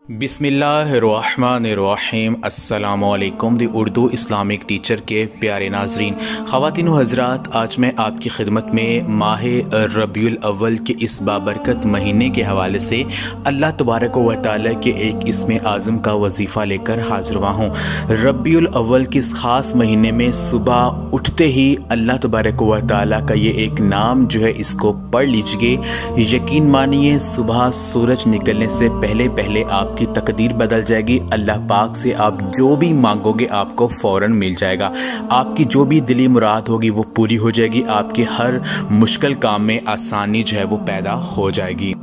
बिस्मिल्लाहिर्रहमानिर्रहीम। अस्सलामुअलैकुम। दी Urdu Islamic teacher के प्यारे नाजरीन, ख़वातीन व हज़रात, आज मैं आपकी खिदमत में माह रबीउल अव्वल के इस बाबरकत महीने के हवाले से अल्लाह तबारक व तआला के एक इसम आज़म का वजीफ़ा लेकर हाज़िर हुआ हूँ। रबीउल अव्वल के इस ख़ास महीने में सुबह उठते ही अल्लाह तबारक व तआला का ये एक नाम जो है इसको पढ़ लीजिए। यकीन मानिए सुबह सूरज निकलने से पहले पहले आपकी तकदीर बदल जाएगी। अल्लाह पाक से आप जो भी मांगोगे आपको फ़ौरन मिल जाएगा। आपकी जो भी दिली मुराद होगी वो पूरी हो जाएगी। आपके हर मुश्किल काम में आसानी जो है वो पैदा हो जाएगी।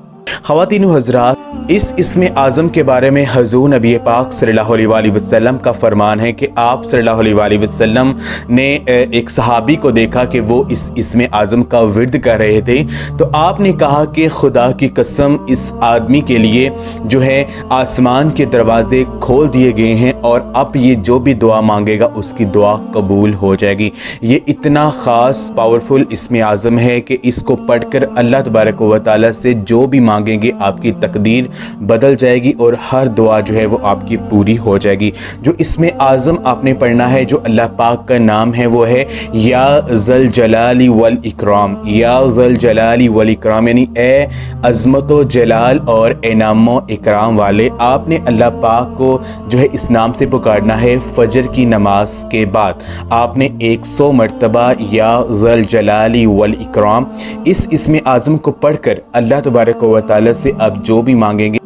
ख़वातीन व हज़रात, इस इसम आज़म के बारे में हज़ूर नबी पाक सल्लल्लाहु अलैहि वसल्लम का फरमान है कि आप सल्लल्लाहु अलैहि वसल्लम ने एक सहाबी को देखा कि वो इस इसम आज़म का विर्द कर रहे थे। तो आपने कहा कि खुदा की कसम, इस आदमी के लिए जो है आसमान के दरवाजे खोल दिए गए हैं और अब ये जो भी दुआ मांगेगा उसकी दुआ कबूल हो जाएगी। ये इतना ख़ास पावरफुल इसम आज़म है कि इसको पढ़कर अल्लाह तबारक व तआला से जो भी मांगेंगे आपकी तकदीर बदल जाएगी और हर दुआ जो है वो आपकी पूरी हो जाएगी। जो इसमें आज़म आपने पढ़ना है, जो अल्लाह पाक का नाम है, वो है या ज़ल जलाली वल इकराम। या ज़ल जलाली वल इकराम यानी ए अज़मत व जलाल और इनाम व इकराम वाले। आपने अल्लाह पाक को जो है इस नाम से पुकारना है। फजर की नमाज के बाद आपने 100 मरतबा या ज़ल जलाली वल इकराम इस इसमें आज़म को पढ़कर अल्लाह तबारक व तआला से आप जो भी मांगेंगे,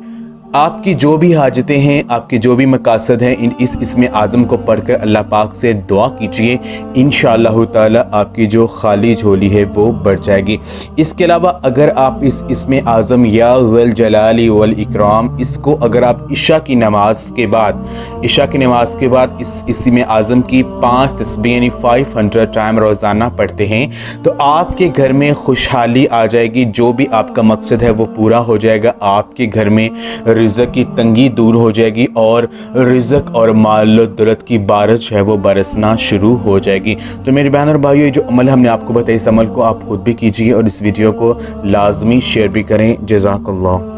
आपकी जो भी हाजतें हैं, आपके जो भी मकासद हैं, इस इसमें आज़म को पढ़कर अल्लाह पाक से दुआ कीजिए। इंशाअल्लाह ताला आपकी जो खाली झोली है वो बढ़ जाएगी। इसके अलावा अगर आप इस इसमें आज़म या ज़ल जलाली वल इकराम इसको अगर आप इशा की नमाज के बाद इस इसमें आज़म की 5 तस्बीह यानी 500 टाइम रोज़ाना पढ़ते हैं तो आपके घर में खुशहाली आ जाएगी। जो भी आपका मकसद है वो पूरा हो जाएगा। आपके घर में रिज़्क़ की तंगी दूर हो जाएगी और रिज़्क़ और माल दौलत की बारिश है वो बरसना शुरू हो जाएगी। तो मेरे बहन और भाइयों, ये जो अमल हमने आपको बताया इस अमल को आप खुद भी कीजिए और इस वीडियो को लाजमी शेयर भी करें। जज़ाकल्लाह।